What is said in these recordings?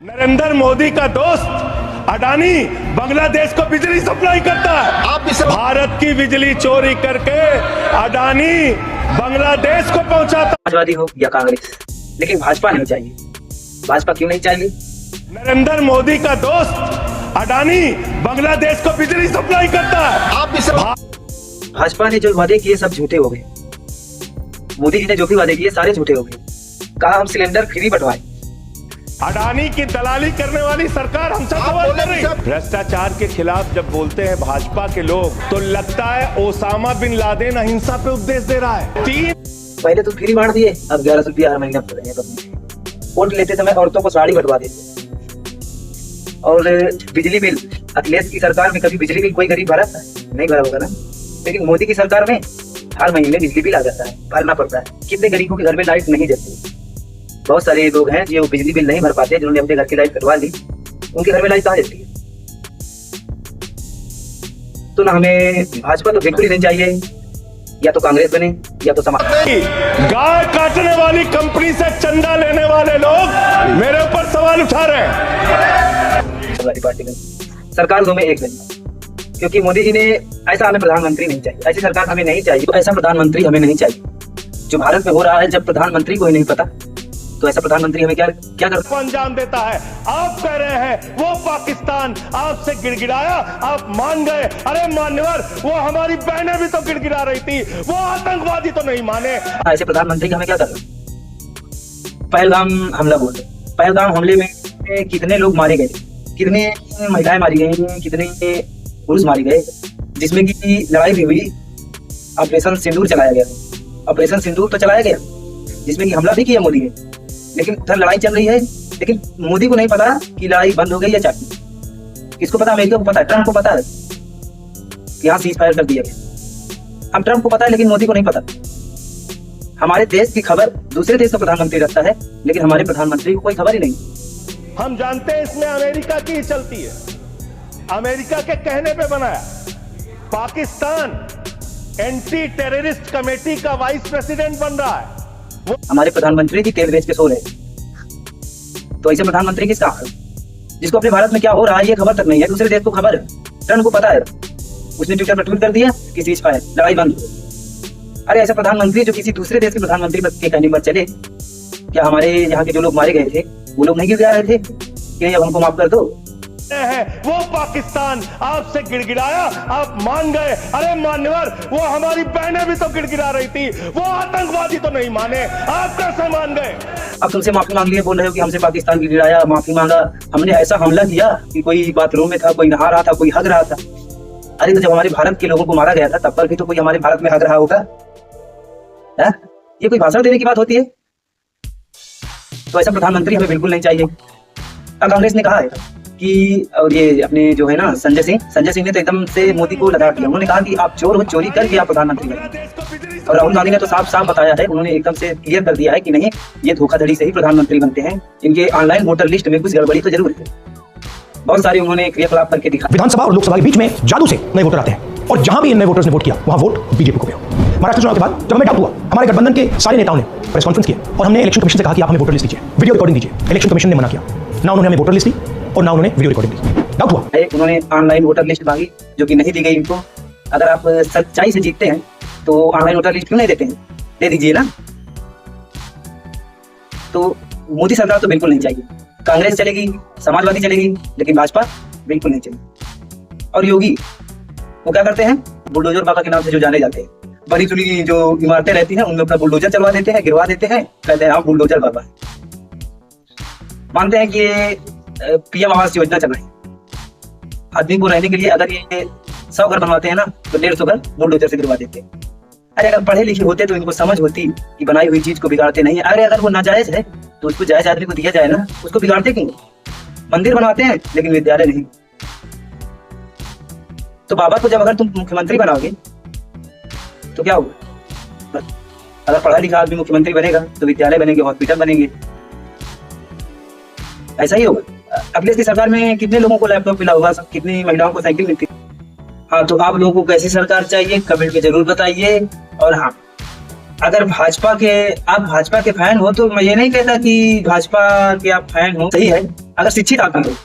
नरेंद्र मोदी का दोस्त अडानी बांग्लादेश को बिजली सप्लाई करता है। आप इसे भारत की बिजली चोरी करके अडानी बांग्लादेश को पहुंचाता। समाजवादी हो या कांग्रेस, लेकिन भाजपा नहीं चाहिए। भाजपा क्यों नहीं चाहिए? नरेंद्र मोदी का दोस्त अडानी बांग्लादेश को बिजली सप्लाई करता है। आप इसे भाजपा ने जो वादे किए सब झूठे हो गए। मोदी जी ने जो भी वादे किए सारे झूठे हो गए। कहा हम सिलेंडर फ्री बंटवाए। अडानी की दलाली करने वाली सरकार हमसे सवाल कर रही है। भ्रष्टाचार के खिलाफ जब बोलते हैं भाजपा के लोग तो लगता है ओसामा बिन लादेन अहिंसा पे उपदेश दे रहा है। पहले तो फ्री बांट दिए, अब 1100 रुपया हर महीना पड़ रहे हैं। वोट लेते समय औरतों को साड़ी बंटवा देते। और बिजली बिल, अखिलेश की सरकार में कभी बिजली बिल कोई गरीब भरा था? नहीं भरा होगा ना। लेकिन मोदी की सरकार में हर महीने बिजली बिल आ जाता है, भरना पड़ता है। कितने गरीबों के घर में लाइट नहीं जलती? बहुत सारे लोग हैं जो बिजली बिल नहीं भर पाते, जिन्होंने अपने घर की लाइट कटवा ली, उनके घर में लाइट कहाँ जलती है? तो ना हमें भाजपा तो बिल्कुल ही नहीं चाहिए, या तो कांग्रेस बने या तो समाज। गाय काटने वाली कंपनी से चंदा लेने वाले लोग मेरे ऊपर सवाल उठा रहे हैं। पार्टी में सरकार दो में एक बनी, क्योंकि मोदी जी ने ऐसा हमें प्रधानमंत्री नहीं चाहिए, ऐसी सरकार हमें नहीं चाहिए। तो ऐसा प्रधानमंत्री हमें नहीं चाहिए जो भारत में हो रहा है। जब प्रधानमंत्री को ही नहीं पता तो ऐसा प्रधानमंत्री हमें क्या करता अंजाम देता है। आप कह रहे हैं वो पाकिस्तान आपसे गिड़गिड़ाया, आप मान गए। अरे मान्यवर, वो हमारी बहनें भी तो गिड़गिड़ा रही थी, वो आतंकवादी तो नहीं माने। ऐसे प्रधानमंत्री का हमें क्या करना? पहलगाम हमला बोल रहे, पहलगाम हमले में कितने लोग मारे गए, कितने महिलाएं मारी गई, कितने पुरुष मारे गए, जिसमें की लड़ाई भी हुई। ऑपरेशन सिंदूर चलाया गया, ऑपरेशन सिंदूर तो चलाया गया जिसमें कि हमला भी किया मोदी ने। लेकिन उधर लड़ाई चल रही है, लेकिन मोदी को नहीं पता कि लड़ाई बंद हो गई या चालू। किसको पता? अमेरिका को पता है, ट्रंप को पता है कि यहाँ सीज फायर कर दिया गया। हम ट्रंप को पता है, लेकिन मोदी को नहीं पता। हमारे देश की खबर दूसरे देश का प्रधानमंत्री रखता है, लेकिन हमारे प्रधानमंत्री को कोई खबर ही नहीं। हम जानते हैं इसमें अमेरिका की ही चलती है, अमेरिका के कहने पे बनाया। पाकिस्तान एंटी टेररिस्ट कमेटी का वाइस प्रेसिडेंट बन रहा है। हमारे प्रधानमंत्री की तेल बेच के सो रहे। तो ऐसे प्रधानमंत्री किसका है जिसको अपने भारत में क्या हो रहा है ये खबर तक नहीं है? दूसरे देश को खबर है, ट्रंप को पता है। उसने ट्विटर पर ट्वीट कर दिया कि सीज फायर, लड़ाई बंद। अरे ऐसा प्रधानमंत्री जो किसी दूसरे देश के प्रधानमंत्री के कहने पर चले, क्या हमारे यहाँ के जो लोग मारे गए थे वो लोग नहीं गिर जा रहे थे कि अब हमको माफ कर दो? है वो पाकिस्तान आपसे गिड़गिड़ाया, आप मान गए। अरे मान्यवर, वो हमारी बहनें भी तो गिड़गिड़ा रही थी, वो आतंकवादी तो नहीं माने, आप कैसे मान गए? अब तुमसे माफी मांग लिए, बोल रहे हो कि हमसे पाकिस्तान गिड़गिड़ाया, माफी मांगा। हमने ऐसा हमला किया कि कोई बाथरूम में था, कोई नहा रहा था, कोई हग रहा था। अरे तो जब हमारे भारत के लोगों को मारा गया था तब पर भी तो कोई हमारे भारत में हग रहा होगा। ये कोई भाषण देने की बात होती है? तो ऐसा प्रधानमंत्री हमें बिल्कुल नहीं चाहिए। अब कांग्रेस ने कहा है कि, और ये अपने जो है ना संजय सिंह ने तो एकदम से मोदी को लगा दिया। उन्होंने कहा कि आप चोर हो, चोरी करके आप प्रधानमंत्री बने। और राहुल गांधी ने तो साफ साफ बताया है, उन्होंने एकदम से क्लियर कर दिया है कि नहीं, ये धोखाधड़ी से ही प्रधानमंत्री बनते हैं। इनके ऑनलाइन वोटर लिस्ट में कुछ गड़बड़ी तो जरूर है। बहुत सारे उन्होंने क्रियाकलाप करके दिखा। विधानसभा और लोकसभा के बीच में जादू से नए वोटर आते हैं, और जहां भी इन नए वोटर्स ने वोट किया वहां वोट बीजेपी को गया। महाराष्ट्र चुनाव के बाद जब हमें डाउट हुआ, हमारे गठबंधन के सारे नेताओं ने प्रेस कॉन्फ्रेंस किया और हमने इलेक्शन कमीशन से कहा कि आप हमें वोटर लिस्ट दीजिए, वीडियो रिकॉर्डिंग दीजिए। इलेक्शन कमीशन ने मना किया, ना उन्होंने हमें वोटर लिस्ट दी और ना उन्होंने वीडियो रिकॉर्डिंग दी। डाउट हुआ, उन्होंने ऑनलाइन वोटर लिस्ट मांगी जो कि नहीं दी गई इनको। अगर आप सच्चाई से जीतते हैं तो ऑनलाइन वोटर लिस्ट क्यों नहीं देते हैं? दे दीजिए ना। तो मोदी सरकार तो बिल्कुल नहीं चाहिए। कांग्रेस चलेगी, समाजवादी चलेगी, लेकिन भाजपा बिल्कुल नहीं चाहिए। और योगी वो क्या करते हैं? बुलडोजर बाबा के नाम से जो जाने जाते हैं, बड़ी चुनी जो इमारतें रहती हैं उनमें अपना बुलडोजर चलवा देते हैं, गिरवा देते हैं, कहते हैं हम बुलडोजर बाबा। मानते हैं कि ये पीएम आवास योजना चल रही है। आदमी को रहने के लिए अगर ये 100 घर बनवाते हैं ना तो 150 घर बुलडोजर से गिरवा देते हैं। अरे अगर पढ़े लिखे होते तो इनको समझ होती कि बनाई हुई चीज को बिगाड़ते नहीं। अरे अगर वो नाजायज है तो उसको जायज आदमी को दिया जाए ना, उसको बिगाड़ते क्यों? मंदिर बनवाते हैं लेकिन विद्यालय नहीं। तो बाबा को जब अगर तुम मुख्यमंत्री बनाओगे तो क्या होगा? अगर पढ़ा लिखा आदमी मुख्यमंत्री बनेगा तो विद्यालय बनेंगे, हॉस्पिटल बनेंगे। ऐसा ही होगा। अखिलेश की सरकार में कितने लोगों को लैपटॉप मिला होगा, कितनी महिलाओं को साइकिल मिलती। हाँ, तो आप लोगों को कैसी सरकार चाहिए कमेंट में जरूर बताइए। और हाँ, अगर आप भाजपा के फैन हो तो मैं ये नहीं कहता कि भाजपा के आप फैन हो, सही है, अगर शिक्षित आदमी हो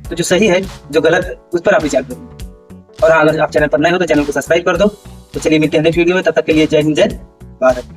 तो जो सही है जो गलत उस पर आप विचार करो। और हाँ, अगर आप चैनल पर नए हो तो चैनल को सब्सक्राइब कर दो। तो चलिए मिलते हैं नेक्स्ट वीडियो में, तब तक के लिए जय हिंद जय भारत।